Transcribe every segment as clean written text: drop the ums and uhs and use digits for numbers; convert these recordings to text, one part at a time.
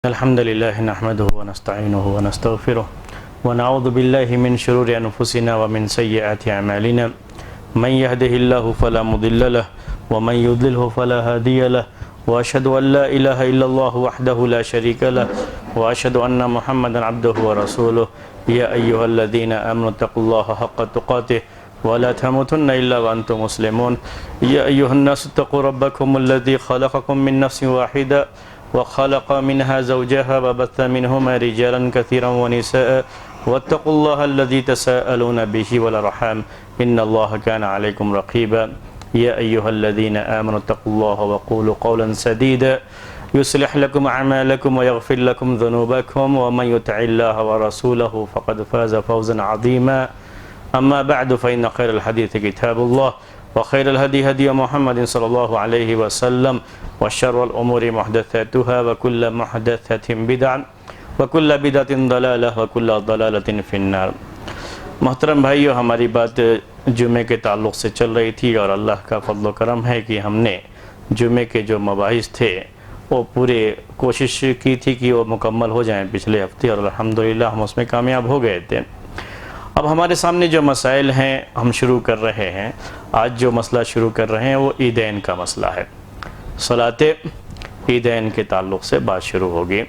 الحمد لله نحمده ونستعينه ونستغفره ونعوذ بالله من شرور أنفسنا ومن سيئات أعمالنا من يهده الله فلا مضل له ومن يضلله فلا هادي له وأشهد أن لا إله إلا الله وحده لا شريك له وأشهد أن محمدا عبده ورسوله يا أيها الذين آمنوا اتقوا الله حق تقاته ولا تموتن إلا وأنتم مسلمون يا أيها الناس اتقوا ربكم الذي خلقكم من نفس واحدة وخلق منها زوجها وبث منهما رجالا كثيرا ونساء واتقوا الله الذي تساءلون به والأرحام إن الله كان عليكم رقيبا يا أيها الذين آمنوا اتقوا الله وقولوا قولا سديدا يصلح لكم أعمالكم ويغفر لكم ذنوبكم ومن يطع الله ورسوله فقد فاز فوزا عظيما أما بعد فإن خير الحديث كتاب الله وخير الهدي هدي محمد صلى الله عليه وسلم وشر الأمور محدثاتها وكل محدثة بدعة وكل بدعة ضلالة وكل ضلالة في النار۔ محترم بھائیو، ہماری بات جمعے کے تعلق سے چل رہی تھی اور اللہ کا فضل و کرم ہے کہ ہم نے جمعے کے جو مباحث تھے وہ پورے کوشش کی تھی کہ وہ مکمل ہو جائیں پچھلے ہفتے، اور الحمدللہ ہم اس میں کامیاب ہو گئے تھے۔ اب ہمارے سامنے جو مسائل ہیں ہم شروع کر رہے ہیں۔ آج جو مسئلہ شروع کر رہے ہیں وہ عیدین کا مسئلہ ہے۔ صلاۃ عیدین کے تعلق سے بات شروع ہوگی۔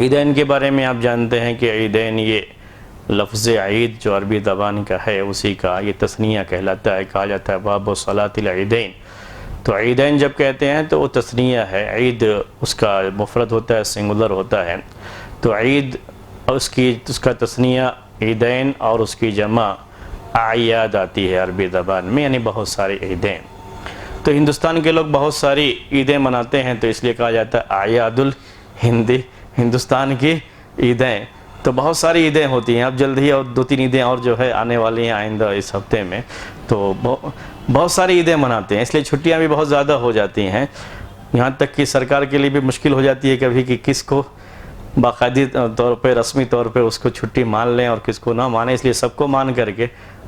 عیدین کے بارے میں آپ جانتے ہیں کہ عیدین یہ لفظ عید جو عربی زبان کا ہے اسی کا یہ تثنیہ کہلاتا ہے، کہا جاتا ہے باب صلاۃ العیدین۔ تو عیدین جب کہتے ہیں تو وہ تثنیہ ہے، عید اس کا مفرد ہوتا ہے، سنگولر ہوتا ہے۔ تو عید اس کا تثنیہ عیدین اور اس کی جمع اعیاد آتی ہے عربی زبان میں، یعنی بہت ساری عیدیں۔ تو ہندوستان کے لوگ بہت ساری عیدیں مناتے ہیں، تو اس لیے کہا جاتا ہے اعیاد الہندی، ہندوستان کی عیدیں۔ تو بہت ساری عیدیں ہوتی ہیں، اب جلد ہی اور 2-3 عیدیں اور جو ہے آنے والی ہیں آئندہ اس ہفتے میں، تو بہت ساری عیدیں مناتے ہیں، اس لیے چھٹیاں بھی بہت زیادہ ہو جاتی ہیں۔ یہاں تک کہ سرکار کے لیے بھی مشکل ہو جاتی ہے کبھی کہ کس کو باقاعدی طور پہ رسمی طور پہ اس کو چھٹی مان لیں اور کس کو نہ مانیں، اس لیے سب کو مان کر کے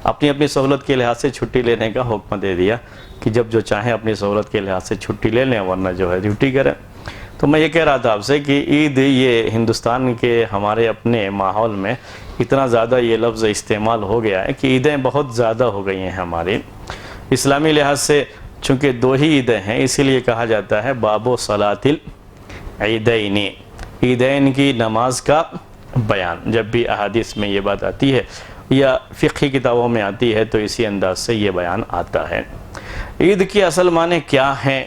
اپنی اپنی سہولت کے لحاظ سے چھٹی لینے کا حکم دے دیا کہ جب جو چاہیں اپنی سہولت کے لحاظ سے چھٹی لے لیں ورنہ جو ہے ڈیوٹی کریں۔ تو میں یہ کہہ رہا تھا آپ سے کہ عید یہ ہندوستان کے ہمارے اپنے ماحول میں اتنا زیادہ یہ لفظ استعمال ہو گیا ہے کہ عیدیں بہت زیادہ ہو گئی ہیں ہماری۔ اسلامی لحاظ سے چونکہ 2 ہی عیدیں ہیں اسی لیے کہا جاتا ہے باب و صلاۃ العیدین، عیدین کی نماز کا بیان۔ جب بھی احادیث میں یہ بات آتی ہے یا فقہی کتابوں میں آتی ہے تو اسی انداز سے یہ بیان آتا ہے۔ عید کی اصل معنی کیا ہیں؟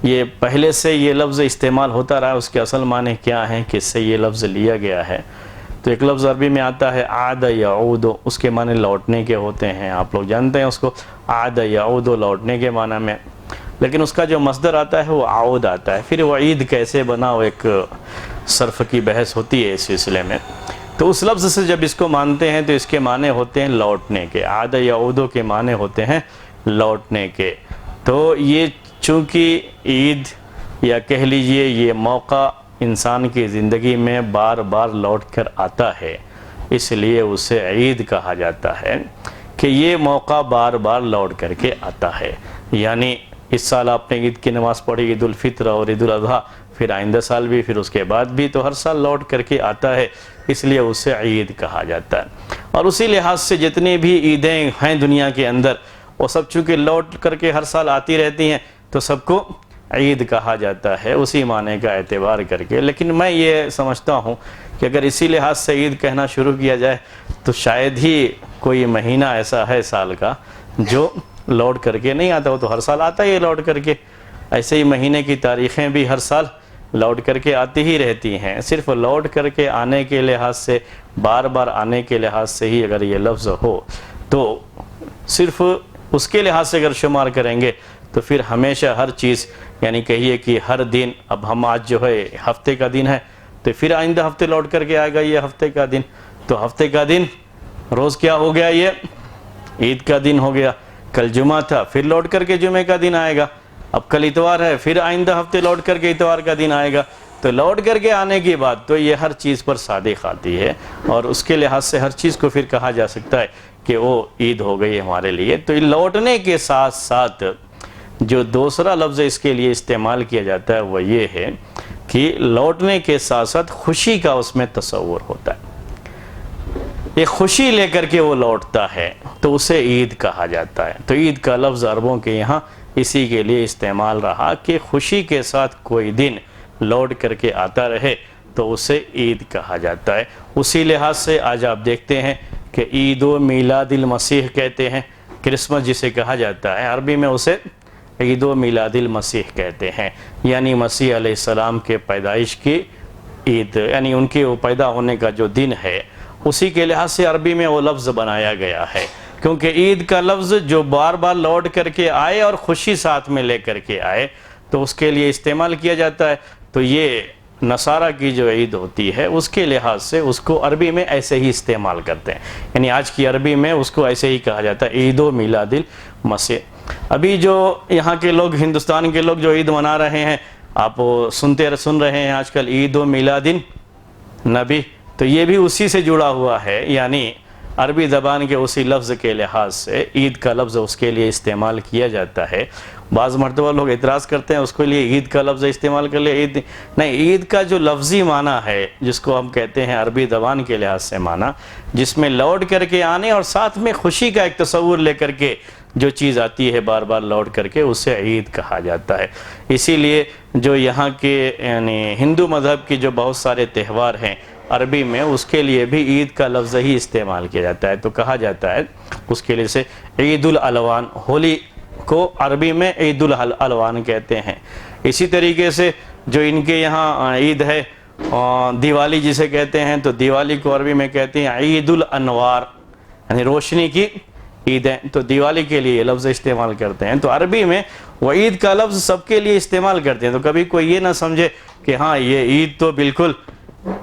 یہ پہلے سے یہ لفظ استعمال ہوتا رہا، اس کے اصل معنی کیا ہیں، کس سے یہ لفظ لیا گیا ہے؟ تو ایک لفظ عربی میں آتا ہے عاد یعود، اس کے معنی لوٹنے کے ہوتے ہیں، آپ لوگ جانتے ہیں اس کو، عاد یعود لوٹنے کے معنی میں۔ لیکن اس کا جو مصدر آتا ہے وہ عود آتا ہے۔ پھر وہ عید کیسے بنا، وہ ایک صرف کی بحث ہوتی ہے اس سلسلے میں۔ تو اس لفظ سے جب اس کو مانتے ہیں تو اس کے معنی ہوتے ہیں لوٹنے کے، عاد یعود کے معنی ہوتے ہیں لوٹنے کے۔ تو یہ چونکہ عید یا کہہ لیجئے یہ موقع انسان کی زندگی میں بار بار لوٹ کر آتا ہے، اس لیے اسے عید کہا جاتا ہے کہ یہ موقع بار بار لوٹ کر کے آتا ہے۔ یعنی اس سال آپ نے عید کی نماز پڑھی، عید الفطر اور عید الاضحیٰ، پھر آئندہ سال بھی، پھر اس کے بعد بھی، تو ہر سال لوٹ کر کے آتا ہے، اس لیے اسے عید کہا جاتا ہے۔ اور اسی لحاظ سے جتنی بھی عیدیں ہیں دنیا کے اندر وہ سب چونکہ لوٹ کر کے ہر سال آتی رہتی ہیں تو سب کو عید کہا جاتا ہے اسی معنی کا اعتبار کر کے۔ لیکن میں یہ سمجھتا ہوں کہ اگر اسی لحاظ سے عید کہنا شروع کیا جائے تو شاید ہی کوئی مہینہ ایسا ہے سال کا جو لوٹ کر کے نہیں آتا، وہ تو ہر سال آتا ہی ہے لوٹ کر کے۔ ایسے ہی مہینے کی تاریخیں بھی ہر سال لوٹ کر کے آتی ہی رہتی ہیں۔ صرف لوٹ کر کے آنے کے لحاظ سے، بار بار آنے کے لحاظ سے ہی اگر یہ لفظ ہو تو صرف اس کے لحاظ سے اگر شمار کریں گے تو پھر ہمیشہ ہر چیز، یعنی کہیے کہ ہر دن، اب ہم آج جو ہے ہفتے کا دن ہے تو پھر آئندہ ہفتے لوٹ کر کے آئے گا یہ ہفتے کا دن، تو ہفتے کا دن روز کیا ہو گیا، یہ عید کا دن ہو گیا۔ کل جمعہ تھا، پھر لوٹ کر کے جمعے کا دن آئے گا۔ اب کل اتوار ہے، پھر آئندہ ہفتے لوٹ کر کے اتوار کا دن آئے گا۔ تو لوٹ کر کے آنے کے بعد تو یہ ہر چیز پر صادق آتی ہے، اور اس کے لحاظ سے ہر چیز کو پھر کہا جا سکتا ہے کہ وہ عید ہو گئی ہمارے لیے۔ تو لوٹنے کے ساتھ ساتھ جو دوسرا لفظ اس کے لیے استعمال کیا جاتا ہے وہ یہ ہے کہ کہ لوٹنے کے ساتھ ساتھ خوشی کا اس میں تصور ہوتا ہے، ایک خوشی لے کر کے وہ لوٹتا ہے تو اسے عید کہا جاتا ہے۔ تو عید کا لفظ عربوں کے یہاں اسی کے لیے استعمال رہا کہ خوشی کے ساتھ کوئی دن لوٹ کر کے آتا رہے تو اسے عید کہا جاتا ہے۔ اسی لحاظ سے آج آپ دیکھتے ہیں کہ عید و میلاد المسیح کہتے ہیں، کرسمس جسے کہا جاتا ہے، عربی میں اسے عید و میلاد المسیح کہتے ہیں، یعنی مسیح علیہ السلام کے پیدائش کی عید، یعنی ان کے وہ پیدا ہونے کا جو دن ہے، اسی کے لحاظ سے عربی میں وہ لفظ بنایا گیا ہے، کیونکہ عید کا لفظ جو بار بار لوٹ کر کے آئے اور خوشی ساتھ میں لے کر کے آئے تو اس کے لیے استعمال کیا جاتا ہے۔ تو یہ نصارہ کی جو عید ہوتی ہے اس کے لحاظ سے اس کو عربی میں ایسے ہی استعمال کرتے ہیں، یعنی آج کی عربی میں اس کو ایسے ہی کہا جاتا ہے، عید و میلاد المسیح۔ ابھی جو یہاں کے لوگ، ہندوستان کے لوگ جو عید منا رہے ہیں، آپ سن رہے ہیں آج کل عید و میلاد النبی، تو یہ بھی اسی سے جڑا ہوا ہے، یعنی عربی زبان کے اسی لفظ کے لحاظ سے عید کا لفظ اس کے لیے استعمال کیا جاتا ہے۔ بعض مرتبہ لوگ اعتراض کرتے ہیں اس کے لیے عید کا لفظ استعمال کر لے، عید نہیں، عید کا جو لفظی معنی ہے جس کو ہم کہتے ہیں عربی زبان کے لحاظ سے معنی، جس میں لوٹ کر کے آنے اور ساتھ میں خوشی کا ایک تصور لے کر کے جو چیز آتی ہے بار بار لوٹ کر کے، اسے عید کہا جاتا ہے۔ اسی لیے جو یہاں کے یعنی ہندو مذہب کی جو بہت سارے تہوار ہیں، عربی میں اس کے لیے بھی عید کا لفظ ہی استعمال کیا جاتا ہے، تو کہا جاتا ہے اس کے لیے سے عید الالوان، ہولی کو عربی میں عید الالوان کہتے ہیں۔ اسی طریقے سے جو ان کے یہاں عید ہے دیوالی جسے کہتے ہیں، تو دیوالی کو عربی میں کہتے ہیں عید الانوار، یعنی روشنی کی عید ہے، تو دیوالی کے لیے یہ لفظ استعمال کرتے ہیں۔ تو عربی میں وہ عید کا لفظ سب کے لیے استعمال کرتے ہیں، تو کبھی کوئی یہ نہ سمجھے کہ ہاں یہ عید تو بالکل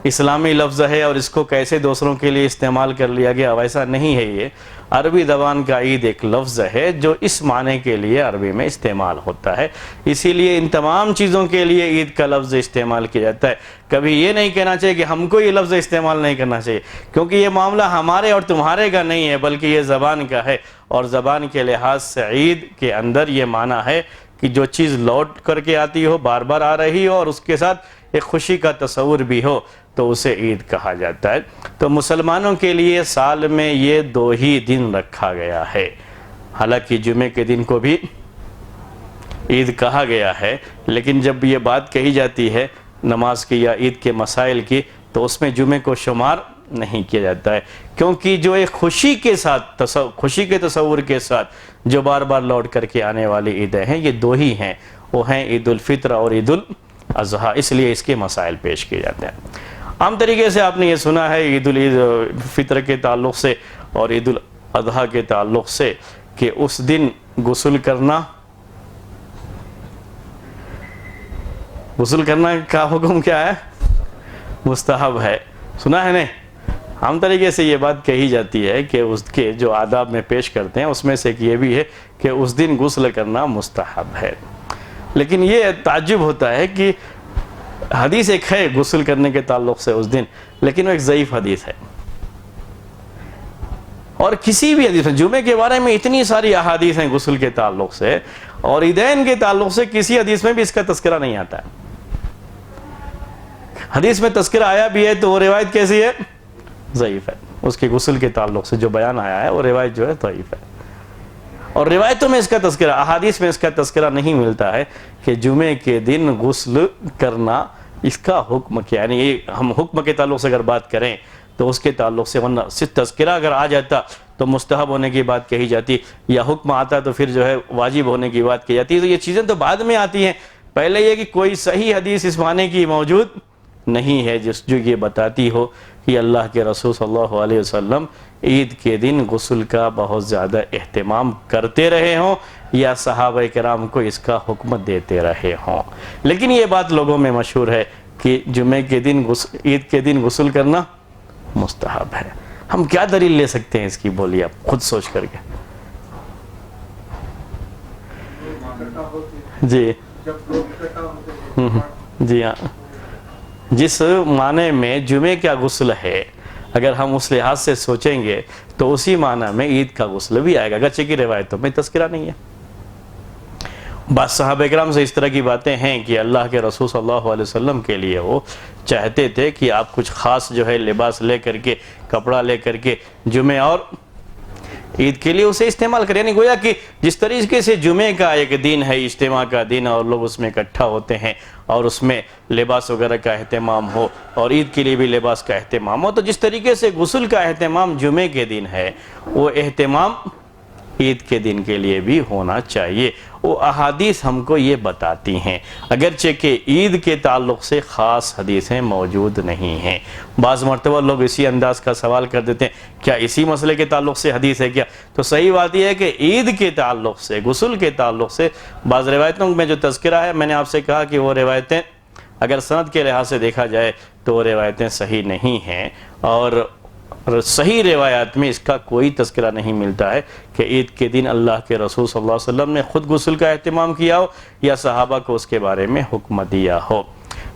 اسلامی لفظ ہے اور اس کو کیسے دوسروں کے لیے استعمال کر لیا گیا، ویسا نہیں ہے۔ یہ عربی زبان کا عید ایک لفظ ہے جو اس معنی کے لیے عربی میں استعمال ہوتا ہے، اسی لیے ان تمام چیزوں کے لیے عید کا لفظ استعمال کیا جاتا ہے۔ کبھی یہ نہیں کہنا چاہیے کہ ہم کو یہ لفظ استعمال نہیں کرنا چاہیے، کیونکہ یہ معاملہ ہمارے اور تمہارے کا نہیں ہے، بلکہ یہ زبان کا ہے، اور زبان کے لحاظ سے عید کے اندر یہ معنی ہے کہ جو چیز لوٹ کر کے آتی ہو، بار بار آ رہی ہو، اور اس کے ساتھ ایک خوشی کا تصور بھی ہو، تو اسے عید کہا جاتا ہے۔ تو مسلمانوں کے لیے سال میں یہ 2 ہی دن رکھا گیا ہے، حالانکہ جمعے کے دن کو بھی عید کہا گیا ہے، لیکن جب یہ بات کہی جاتی ہے نماز کی یا عید کے مسائل کی، تو اس میں جمعے کو شمار نہیں کیا جاتا ہے، کیونکہ جو ایک خوشی کے ساتھ خوشی کے تصور کے ساتھ جو بار بار لوٹ کر کے آنے والی عیدیں ہیں، یہ 2 ہی ہیں، وہ ہیں عید الفطر اور عید الاضحیٰ، اس لیے اس کے مسائل پیش کیے جاتے ہیں۔ عام طریقے سے آپ نے یہ سنا ہے عید الفطر کے تعلق سے اور عید الاضحیٰ کے تعلق سے کہ اس دن غسل کرنا کا حکم کیا ہے؟ مستحب ہے، سنا ہے نہیں؟ عام طریقے سے یہ بات کہی جاتی ہے کہ اس کے جو آداب میں پیش کرتے ہیں اس میں سے یہ بھی ہے کہ اس دن غسل کرنا مستحب ہے، لیکن یہ تعجب ہوتا ہے کہ حدیث ایک ہے غسل کرنے کے تعلق سے اس دن، لیکن وہ ایک ضعیف حدیث ہے، اور کسی بھی حدیث میں جمعے کے بارے میں اتنی ساری احادیث ہیں غسل کے تعلق سے، اور عیدین کے تعلق سے کسی حدیث میں بھی اس کا تذکرہ نہیں آتا ہے۔ حدیث میں تذکرہ آیا بھی ہے تو وہ روایت کیسی ہے؟ ضعیف ہے، اس کے غسل کے تعلق سے جو بیان آیا ہے وہ روایت جو ہے ضعیف ہے، اور روایتوں میں اس کا تذکرہ، احادیث میں اس کا تذکرہ نہیں ملتا ہے کہ جمعے کے دن غسل کرنا اس کا حکم کیا، یعنی ہم حکم کے تعلق سے اگر بات کریں تو اس کے تعلق سے، ورنہ صرف تذکرہ اگر آ جاتا تو مستحب ہونے کی بات کہی جاتی، یا حکم آتا تو پھر جو ہے واجب ہونے کی بات کہی جاتی، تو یہ چیزیں تو بعد میں آتی ہیں۔ پہلے یہ کہ کوئی صحیح حدیث اس معنی کی موجود نہیں ہے جو یہ بتاتی ہو کہ اللہ کے رسول صلی اللہ علیہ وسلم عید کے دن غسل کا بہت زیادہ اہتمام کرتے رہے ہوں یا صحابہ کرام کو اس کا حکم دیتے رہے ہوں، لیکن یہ بات لوگوں میں مشہور ہے کہ جمعے کے دن عید کے دن غسل کرنا مستحب ہے۔ ہم کیا دلیل لے سکتے ہیں اس کی، بولیے آپ خود سوچ کر کے۔ جی جی ہاں، جس معنی میں جمعے کا غسل ہے اگر ہم اس لحاظ سے سوچیں گے تو اسی معنی میں عید کا غسل بھی آئے گا، اگرچہ کی روایتوں میں تذکرہ نہیں ہے۔ بعض صحابہ کرام سے اس طرح کی باتیں ہیں کہ اللہ کے رسول صلی اللہ علیہ وسلم کے لیے وہ چاہتے تھے کہ آپ کچھ خاص جو ہے لباس لے کر کے، کپڑا لے کر کے جمعے اور عید کے لیے اسے استعمال کریں، یعنی گویا کہ جس طریقے سے جمعے کا ایک دن ہے، اجتماع کا دن، اور لوگ اس میں اکٹھا ہوتے ہیں اور اس میں لباس وغیرہ کا اہتمام ہو، اور عید کے لیے بھی لباس کا اہتمام ہو، تو جس طریقے سے غسل کا اہتمام جمعے کے دن ہے، وہ اہتمام عید کے دن کے لیے بھی ہونا چاہیے۔ وہ احادیث ہم کو یہ بتاتی ہیں، اگرچہ کہ عید کے تعلق سے خاص حدیثیں موجود نہیں ہیں۔ بعض مرتبہ لوگ اسی انداز کا سوال کر دیتے ہیں، کیا اسی مسئلے کے تعلق سے حدیث ہے کیا؟ تو صحیح بات یہ ہے کہ عید کے تعلق سے، غسل کے تعلق سے بعض روایتوں میں جو تذکرہ ہے، میں نے آپ سے کہا کہ وہ روایتیں اگر سند کے لحاظ سے دیکھا جائے تو وہ روایتیں صحیح نہیں ہیں، اور صحیح روایات میں اس کا کوئی تذکرہ نہیں ملتا ہے کہ عید کے دن اللہ کے رسول صلی اللہ علیہ وسلم نے خود غسل کا اہتمام کیا ہو یا صحابہ کو اس کے بارے میں حکم دیا ہو۔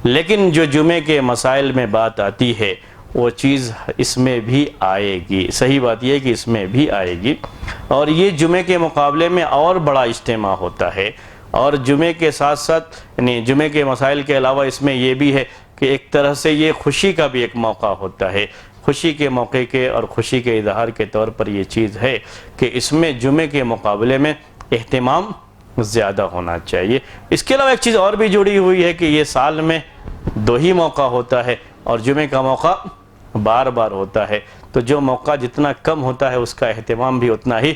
لیکن جو جمعے کے مسائل میں بات آتی ہے وہ چیز اس میں بھی آئے گی، صحیح بات یہ ہے کہ اس میں بھی آئے گی، اور یہ جمعے کے مقابلے میں اور بڑا اجتماع ہوتا ہے، اور جمعے کے ساتھ ساتھ یعنی جمعے کے مسائل کے علاوہ اس میں یہ بھی ہے کہ ایک طرح سے یہ خوشی کا بھی ایک موقع ہوتا ہے۔ خوشی کے موقع کے اور خوشی کے اظہار کے طور پر یہ چیز ہے کہ اس میں جمعے کے مقابلے میں اہتمام زیادہ ہونا چاہیے۔ اس کے علاوہ ایک چیز اور بھی جڑی ہوئی ہے کہ یہ سال میں 2 ہی موقع ہوتا ہے، اور جمعے کا موقع بار بار ہوتا ہے، تو جو موقع جتنا کم ہوتا ہے اس کا اہتمام بھی اتنا ہی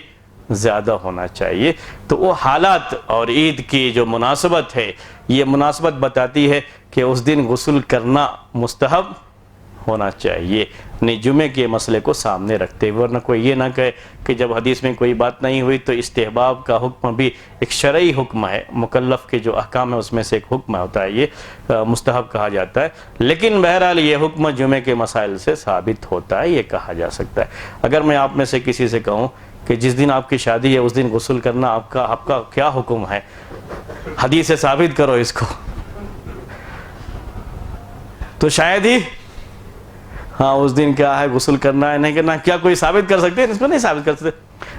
زیادہ ہونا چاہیے۔ تو وہ حالات اور عید کی جو مناسبت ہے، یہ مناسبت بتاتی ہے کہ اس دن غسل کرنا مستحب ہونا چاہیے، نہیں جمعے کے مسئلے کو سامنے رکھتے ہوئے، ورنہ کوئی یہ نہ کہے کہ جب حدیث میں کوئی بات نہیں ہوئی تو استحباب کا حکم بھی ایک شرعی حکم ہے، مکلف کے جو احکام ہے اس میں سے ایک حکم ہوتا ہے، یہ مستحب کہا جاتا ہے، لیکن بہرحال یہ حکم جمعے کے مسائل سے ثابت ہوتا ہے، یہ کہا جا سکتا ہے۔ اگر میں آپ میں سے کسی سے کہوں کہ جس دن آپ کی شادی ہے اس دن غسل کرنا آپ کا کیا حکم ہے، حدیث سے ثابت کرو اس کو، تو شاید ہی ہاں اس دن کیا ہے، غسل کرنا ہے نہیں کرنا، کیا کوئی ثابت کر سکتے ہیں؟ اس کو نہیں ثابت کر سکتے،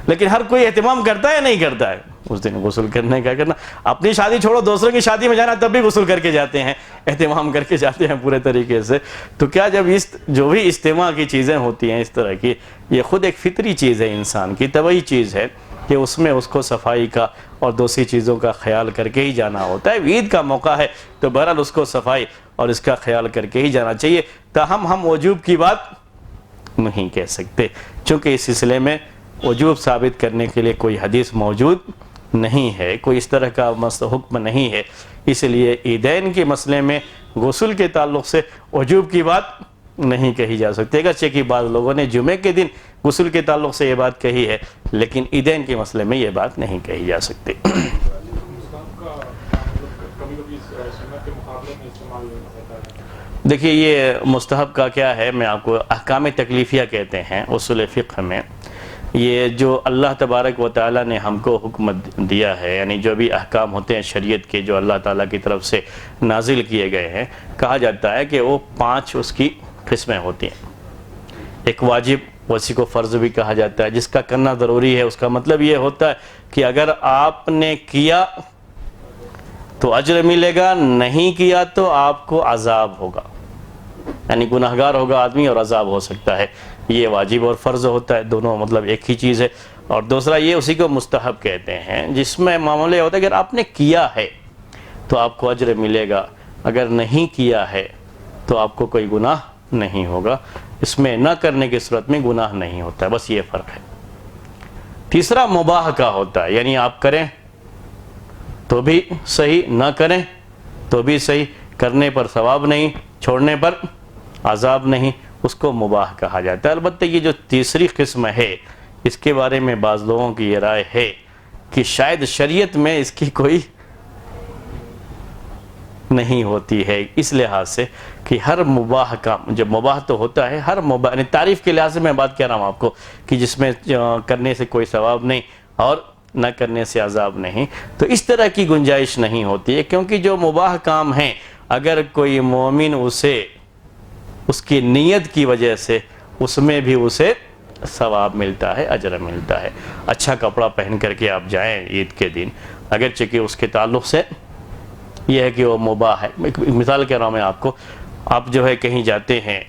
لیکن ہر کوئی اہتمام کرتا ہے نہیں کرتا ہے اس دن غسل کرنے کا کرنا۔ اپنی شادی چھوڑو، دوسروں کی شادی میں جانا تب بھی غسل کر کے جاتے ہیں، اہتمام کر کے جاتے ہیں پورے طریقے سے۔ تو کیا جب جو بھی اجتماع کی چیزیں ہوتی ہیں اس طرح کی، یہ خود ایک فطری چیز ہے، انسان کی طبعی چیز ہے کہ اس میں اس کو صفائی کا اور دوسری چیزوں کا خیال کر کے ہی جانا ہوتا ہے۔ عید کا موقع ہے تو بہرحال اس کو صفائی اور اس کا خیال کر کے ہی جانا چاہیے، تاہم ہم وجوب کی بات نہیں کہہ سکتے، چونکہ اس سلسلے میں وجوب ثابت کرنے کے لیے کوئی حدیث موجود نہیں ہے، کوئی اس طرح کا حکم نہیں ہے، اس لیے عیدین کے مسئلے میں غسل کے تعلق سے وجوب کی بات نہیں کہی جا سکتی، اگرچہ کہ بعض لوگوں نے جمعے کے دن غسل کے تعلق سے یہ بات کہی ہے، لیکن عیدین کے مسئلے میں یہ بات نہیں کہی جا سکتی۔ دیکھیے یہ مستحب کا کیا ہے، میں آپ کو احکام تکلیفیہ کہتے ہیں اصول فقہ میں، یہ جو اللہ تبارک و تعالیٰ نے ہم کو حکم دیا ہے، یعنی جو بھی احکام ہوتے ہیں شریعت کے جو اللہ تعالیٰ کی طرف سے نازل کیے گئے ہیں، کہا جاتا ہے کہ وہ 5 اس کی قسمیں ہوتی ہیں۔ ایک واجب، اسی کو فرض بھی کہا جاتا ہے، جس کا کرنا ضروری ہے، اس کا مطلب یہ ہوتا ہے کہ اگر آپ نے کیا تو اجر ملے گا، نہیں کیا تو آپ کو عذاب ہوگا، یعنی گناہگار ہوگا آدمی اور عذاب ہو سکتا ہے۔ یہ واجب اور فرض ہوتا ہے، دونوں مطلب ایک ہی چیز ہے۔ اور دوسرا یہ اسی کو مستحب کہتے ہیں، جس میں معاملہ ہوتا ہے اگر آپ نے کیا ہے تو آپ کو اجر ملے گا، اگر نہیں کیا ہے تو آپ کو کوئی گناہ نہیں ہوگا، اس میں نہ کرنے کی صورت میں گناہ نہیں ہوتا ہے، بس یہ فرق ہے۔ تیسرا مباح کا ہوتا ہے، یعنی آپ کریں تو بھی صحیح، نہ کریں تو بھی صحیح، کرنے پر ثواب نہیں، چھوڑنے پر عذاب نہیں، اس کو مباح کہا جاتا ہے۔ البتہ یہ جو تیسری قسم ہے، اس کے بارے میں بعض لوگوں کی یہ رائے ہے کہ شاید شریعت میں اس کی کوئی نہیں ہوتی ہے، اس لحاظ سے کہ ہر مباح کام، جب مباح تو ہوتا ہے، ہر مباح یعنی تعریف کے لحاظ سے میں بات کہہ رہا ہوں آپ کو کہ جس میں کرنے سے کوئی ثواب نہیں اور نہ کرنے سے عذاب نہیں، تو اس طرح کی گنجائش نہیں ہوتی ہے، کیونکہ جو مباح کام ہیں اگر کوئی مومن اسے اس کی نیت کی وجہ سے اس میں بھی اسے ثواب ملتا ہے، اجر ملتا ہے۔ اچھا کپڑا پہن کر کے آپ جائیں عید کے دن اگرچہ کہ اس کے تعلق سے یہ ہے کہ وہ مباح ہے۔ ایک مثال کہہ رہا ہوں میں آپ کو، آپ جو ہے کہیں جاتے ہیں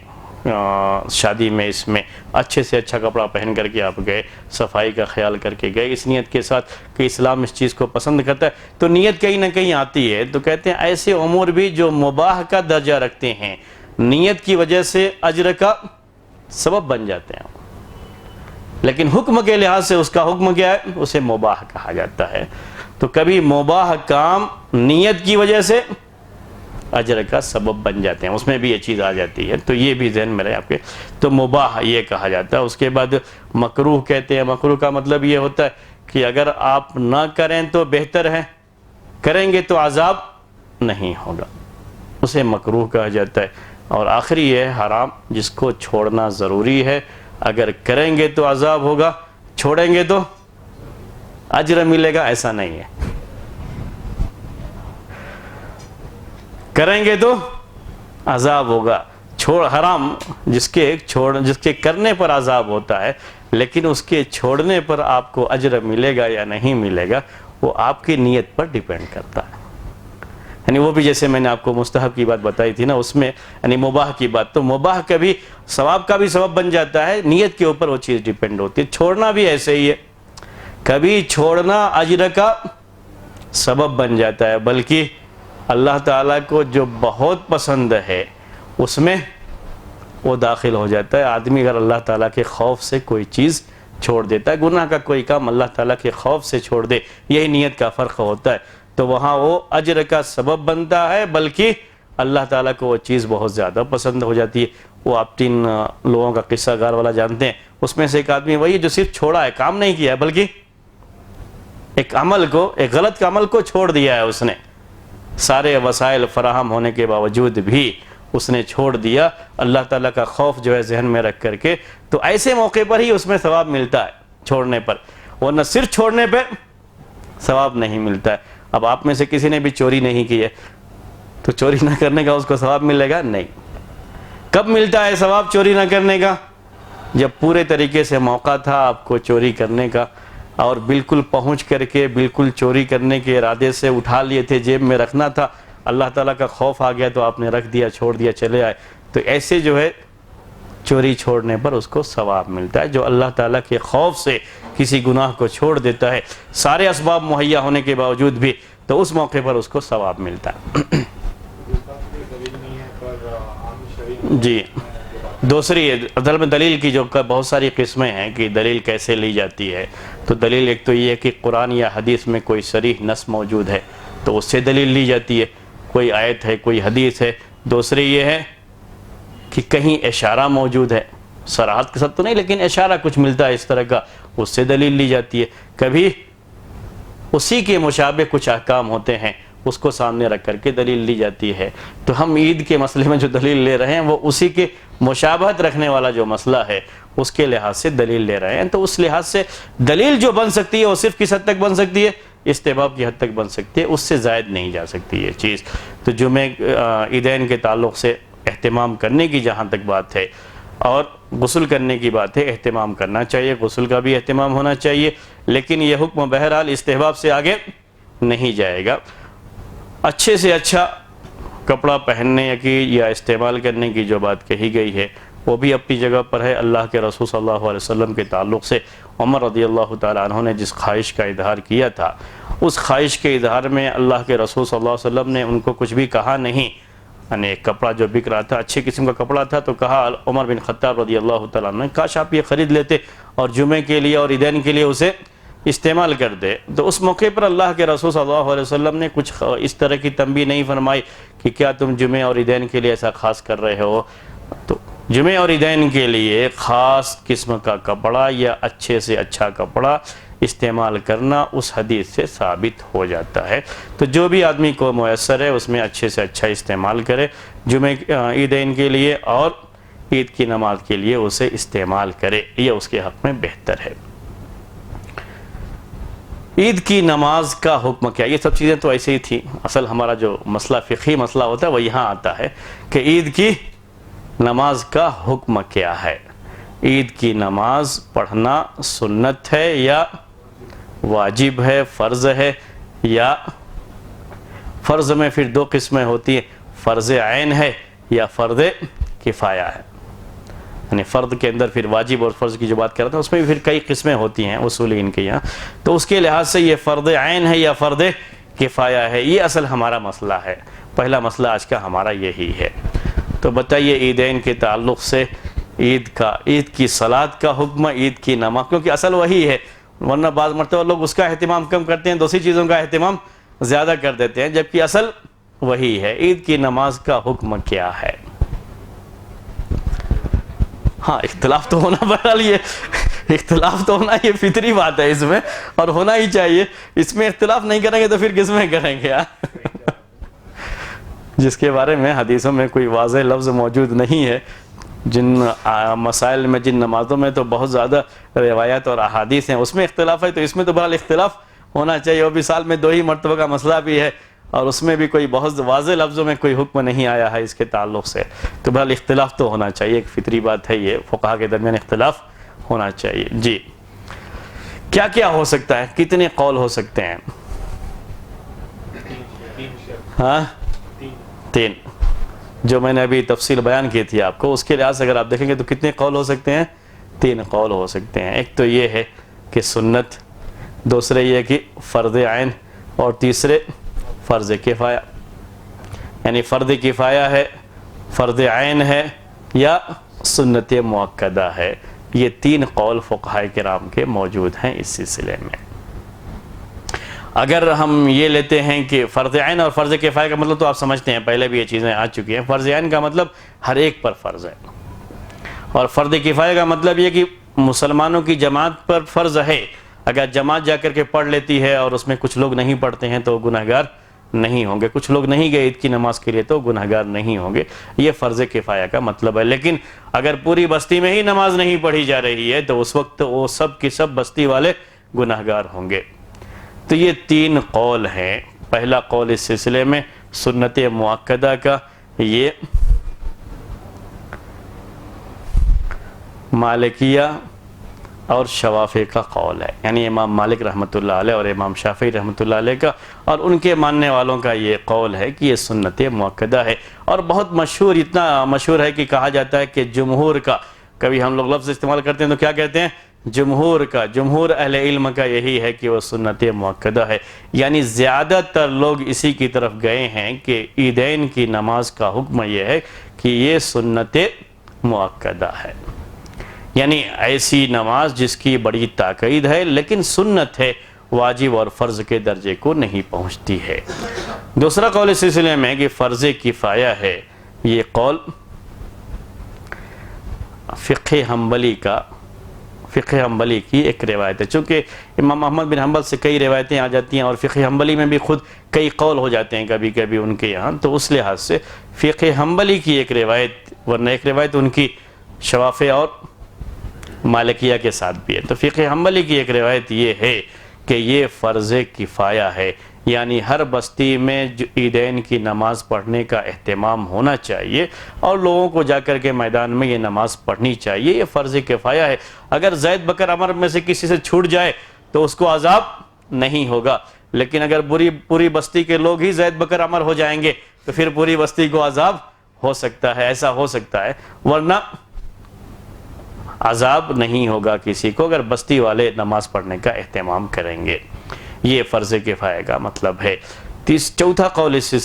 شادی میں، اس میں اچھے سے اچھا کپڑا پہن کر کے آپ گئے، صفائی کا خیال کر کے گئے اس نیت کے ساتھ کہ اسلام اس چیز کو پسند کرتا ہے، تو نیت کہیں نہ کہیں آتی ہے۔ تو کہتے ہیں ایسے امور بھی جو مباح کا درجہ رکھتے ہیں، نیت کی وجہ سے اجر کا سبب بن جاتے ہیں، لیکن حکم کے لحاظ سے اس کا حکم کیا ہے؟ اسے مباح کہا جاتا ہے۔ تو کبھی مباح کام نیت کی وجہ سے اجر کا سبب بن جاتے ہیں، اس میں بھی یہ چیز آ جاتی ہے، تو یہ بھی ذہن میں رہے آپ کے۔ تو مباح یہ کہا جاتا ہے۔ اس کے بعد مکروہ کہتے ہیں۔ مکروہ کا مطلب یہ ہوتا ہے کہ اگر آپ نہ کریں تو بہتر ہے، کریں گے تو عذاب نہیں ہوگا، اسے مکروہ کہا جاتا ہے۔ اور آخری یہ ہے حرام، جس کو چھوڑنا ضروری ہے، اگر کریں گے تو عذاب ہوگا، چھوڑیں گے تو اجر ملے گا، ایسا نہیں ہے۔ کریں گے تو عذاب ہوگا، حرام جس کے کرنے پر عذاب ہوتا ہے، لیکن اس کے چھوڑنے پر آپ کو اجر ملے گا یا نہیں ملے گا، وہ آپ کی نیت پر ڈیپینڈ کرتا ہے۔ یعنی وہ بھی جیسے میں نے آپ کو مستحب کی بات بتائی تھی نا، اس میں یعنی مباح کی بات، تو مباح کبھی ثواب کا بھی سبب بن جاتا ہے، نیت کے اوپر وہ چیز ڈیپینڈ ہوتی ہے۔ چھوڑنا بھی ایسے ہی ہے، کبھی چھوڑنا اجر کا سبب بن جاتا ہے، بلکہ اللہ تعالیٰ کو جو بہت پسند ہے اس میں وہ داخل ہو جاتا ہے۔ آدمی اگر اللہ تعالیٰ کے خوف سے کوئی چیز چھوڑ دیتا ہے، گناہ کا کوئی کام اللہ تعالیٰ کے خوف سے چھوڑ دے، یہی نیت کا فرق ہوتا ہے، تو وہاں وہ اجر کا سبب بنتا ہے، بلکہ اللہ تعالیٰ کو وہ چیز بہت زیادہ پسند ہو جاتی ہے۔ وہ آپ 3 لوگوں کا قصہ گار والا جانتے ہیں، اس میں سے ایک آدمی وہی جو صرف چھوڑا ہے، کام نہیں کیا ہے، بلکہ ایک غلط عمل کو چھوڑ دیا ہے، اس نے سارے وسائل فراہم ہونے کے باوجود بھی اس نے چھوڑ دیا، اللہ تعالیٰ کا خوف جو ہے ذہن میں رکھ کر کے، تو ایسے موقع پر ہی اس میں ثواب ملتا ہے چھوڑنے پر، ورنہ صرف چھوڑنے پہ ثواب نہیں ملتا ہے۔ اب آپ میں سے کسی نے بھی چوری نہیں کی ہے تو چوری نہ کرنے کا اس کو ثواب ملے گا؟ نہیں۔ کب ملتا ہے ثواب چوری نہ کرنے کا؟ جب پورے طریقے سے موقع تھا آپ کو چوری کرنے کا، اور بالکل پہنچ کر کے بالکل چوری کرنے کے ارادے سے اٹھا لیے تھے، جیب میں رکھنا تھا، اللہ تعالیٰ کا خوف آ گیا تو آپ نے رکھ دیا، چھوڑ دیا، چلے آئے، تو ایسے جو ہے چوری چھوڑنے پر اس کو ثواب ملتا ہے۔ جو اللہ تعالیٰ کے خوف سے کسی گناہ کو چھوڑ دیتا ہے، سارے اسباب مہیا ہونے کے باوجود بھی، تو اس موقع پر اس کو ثواب ملتا ہے۔ جی، دوسری اصل میں دلیل کی جو بہت ساری قسمیں ہیں کہ دلیل کیسے لی جاتی ہے، تو دلیل ایک تو یہ ہے کہ قرآن یا حدیث میں کوئی صریح نص موجود ہے تو اس سے دلیل لی جاتی ہے، کوئی آیت ہے، کوئی حدیث ہے۔ دوسری یہ ہے کہ کہیں اشارہ موجود ہے، صراحت کے ساتھ تو نہیں لیکن اشارہ کچھ ملتا ہے اس طرح کا، اس سے دلیل لی جاتی ہے۔ کبھی اسی کے مشابہ کچھ احکام ہوتے ہیں، اس کو سامنے رکھ کر کے دلیل لی جاتی ہے۔ تو ہم عید کے مسئلے میں جو دلیل لے رہے ہیں وہ اسی کے مشابہت رکھنے والا جو مسئلہ ہے اس کے لحاظ سے دلیل لے رہے ہیں، تو اس لحاظ سے دلیل جو بن سکتی ہے وہ صرف کس حد تک بن سکتی ہے؟ استحباب کی حد تک بن سکتی ہے، اس سے زائد نہیں جا سکتی یہ چیز۔ تو جمعہ عیدین کے تعلق سے اہتمام کرنے کی جہاں تک بات ہے اور غسل کرنے کی بات ہے، اہتمام کرنا چاہیے، غسل کا بھی اہتمام ہونا چاہیے، لیکن یہ حکم بہرحال استحباب سے آگے نہیں جائے گا۔ اچھے سے اچھا کپڑا پہننے کی یا استعمال کرنے کی جو بات کہی گئی ہے وہ بھی اپنی جگہ پر ہے۔ اللہ کے رسول صلی اللہ علیہ وسلم کے تعلق سے عمر رضی اللہ تعالیٰ عنہ نے جس خواہش کا اظہار کیا تھا، اس خواہش کے اظہار میں اللہ کے رسول صلی اللہ علیہ وسلم نے ان کو کچھ بھی کہا نہیں۔ یعنی ایک کپڑا جو بک رہا تھا، اچھے قسم کا کپڑا تھا، تو کہا عمر بن خطاب رضی اللہ تعالیٰ عنہ نے، کاش آپ یہ خرید لیتے اور جمعے کے لیے اور عیدین کے لیے اسے استعمال کر دے۔ تو اس موقع پر اللہ کے رسول صلی اللہ علیہ وسلم نے کچھ اس طرح کی تنبیہ نہیں فرمائی کہ کیا تم جمعے اور عیدین کے لیے ایسا خاص کر رہے ہو۔ تو جمعے اور عیدین کے لیے خاص قسم کا کپڑا یا اچھے سے اچھا کپڑا استعمال کرنا اس حدیث سے ثابت ہو جاتا ہے۔ تو جو بھی آدمی کو میسر ہے اس میں اچھے سے اچھا استعمال کرے، جمعے عیدین کے لیے اور عید کی نماز کے لیے اسے استعمال کرے، یہ اس کے حق میں بہتر ہے۔ عید کی نماز کا حکم کیا؟ یہ سب چیزیں تو ایسے ہی تھیں، اصل ہمارا جو مسئلہ فقہی مسئلہ ہوتا ہے وہ یہاں آتا ہے کہ عید کی نماز کا حکم کیا ہے۔ عید کی نماز پڑھنا سنت ہے یا واجب ہے، فرض ہے، یا فرض میں پھر دو قسمیں ہوتی ہیں، فرض عین ہے یا فرض کفایہ ہے. یعنی فرض کے اندر پھر واجب اور فرض کی جو بات کر رہا تھا اس میں بھی پھر کئی قسمیں ہوتی ہیں اصولین کے یہاں. تو اس کے لحاظ سے یہ فرض عین ہے یا فرض کفایہ ہے، یہ اصل ہمارا مسئلہ ہے. پہلا مسئلہ آج کا ہمارا یہی ہے. تو بتائیے عیدین کے تعلق سے عید کی صلاۃ کا حکم، عید کی نماز، کیونکہ اصل وہی ہے، ورنہ بعض مرتبہ لوگ اس کا اہتمام کم کرتے ہیں، دوسری چیزوں کا اہتمام زیادہ کر دیتے ہیں، جبکہ اصل وہی ہے. عید کی نماز کا حکم کیا ہے؟ ہاں اختلاف تو ہونا، بہرحال یہ اختلاف تو ہونا، یہ فطری بات ہے اس میں، اور ہونا ہی چاہیے. اس میں اختلاف نہیں کریں گے تو پھر کس میں کریں گے؟ جس کے بارے میں حدیثوں میں کوئی واضح لفظ موجود نہیں ہے، جن مسائل میں، جن نمازوں میں تو بہت زیادہ روایات اور احادیث ہیں، اس میں اختلاف ہے، تو اس میں تو بہرحال اختلاف ہونا چاہیے. اور بھی سال میں 2 ہی مرتبہ کا مسئلہ بھی ہے، اور اس میں بھی کوئی بہت واضح لفظوں میں کوئی حکم نہیں آیا ہے اس کے تعلق سے، تو بہرحال اختلاف تو ہونا چاہیے. ایک فطری بات ہے یہ، فقہا کے درمیان اختلاف ہونا چاہیے. جی کیا کیا ہو سکتا ہے؟ کتنے قول ہو سکتے ہیں؟ ہاں 3، جو میں نے ابھی تفصیل بیان کی تھی آپ کو، اس کے لحاظ سے اگر آپ دیکھیں گے تو کتنے قول ہو سکتے ہیں؟ 3 قول ہو سکتے ہیں. ایک تو یہ ہے کہ سنت، دوسرے یہ کہ فرض عین، اور تیسرے فرض کفایہ. یعنی فرض کفایہ ہے، فرض عین ہے یا سنت مؤکدہ ہے. یہ 3 قول فقہائے کرام کے موجود ہیں اس سلسلے میں. اگر ہم یہ لیتے ہیں کہ فرض عین اور فرض کفایہ کا مطلب تو آپ سمجھتے ہیں، پہلے بھی یہ چیزیں آ چکی ہیں. فرض عین کا مطلب ہر ایک پر فرض ہے، اور فرض کفایہ کا مطلب یہ کہ مسلمانوں کی جماعت پر فرض ہے، اگر جماعت جا کر کے پڑھ لیتی ہے اور اس میں کچھ لوگ نہیں پڑھتے ہیں تو گناہگار نہیں ہوں گے. کچھ لوگ نہیں گئے عید کی نماز کے لیے تو گناہگار نہیں ہوں گے. یہ فرض کفایہ کا مطلب ہے. لیکن اگر پوری بستی میں ہی نماز نہیں پڑھی جا رہی ہے تو اس وقت وہ سب کی سب بستی والے گناہگار ہوں گے. تو یہ 3 قول ہیں. پہلا قول اس سلسلے میں سنت مؤکدہ کا، یہ مالکیہ اور شوافی کا قول ہے، یعنی امام مالک رحمۃ اللہ علیہ اور امام شافعی رحمۃ اللہ علیہ کا اور ان کے ماننے والوں کا یہ قول ہے کہ یہ سنت مؤکدہ ہے. اور بہت مشہور، اتنا مشہور ہے کہ کہا جاتا ہے کہ جمہور کا، کبھی ہم لوگ لفظ استعمال کرتے ہیں تو کیا کہتے ہیں؟ جمہور کا، جمہور اہل علم کا یہی ہے کہ وہ سنت مؤکدہ ہے. یعنی زیادہ تر لوگ اسی کی طرف گئے ہیں کہ عیدین کی نماز کا حکم یہ ہے کہ یہ سنت مؤکدہ ہے، یعنی ایسی نماز جس کی بڑی تاکید ہے لیکن سنت ہے، واجب اور فرض کے درجے کو نہیں پہنچتی ہے. دوسرا قول اس سلسلے میں کہ فرض کفایہ ہے. یہ قول فقہ حنبلی کی ایک روایت ہے. چونکہ امام احمد بن حنبل سے کئی روایتیں آ جاتی ہیں اور فقہ حنبلی میں بھی خود کئی قول ہو جاتے ہیں کبھی کبھی ان کے یہاں، تو اس لحاظ سے فقہ حنبلی کی ایک روایت، ورنہ ایک روایت ان کی شوافی اور مالکیہ کے ساتھ بھی ہے. تو فقہ حنبلی کی ایک روایت یہ ہے کہ یہ فرض کفایہ ہے، یعنی ہر بستی میں عیدین کی نماز پڑھنے کا اہتمام ہونا چاہیے اور لوگوں کو جا کر کے میدان میں یہ نماز پڑھنی چاہیے. یہ فرض کفایہ ہے. اگر زید بکر عمر میں سے کسی سے چھوٹ جائے تو اس کو عذاب نہیں ہوگا، لیکن اگر پوری بستی کے لوگ ہی زید بکر عمر ہو جائیں گے تو پھر پوری بستی کو عذاب ہو سکتا ہے. ایسا ہو سکتا ہے، ورنہ عذاب نہیں ہوگا کسی کو اگر بستی والے نماز پڑھنے کا اہتمام کریں گے. یہ فرض کفایہ کا مطلب ہے. چوتھا قول اس سے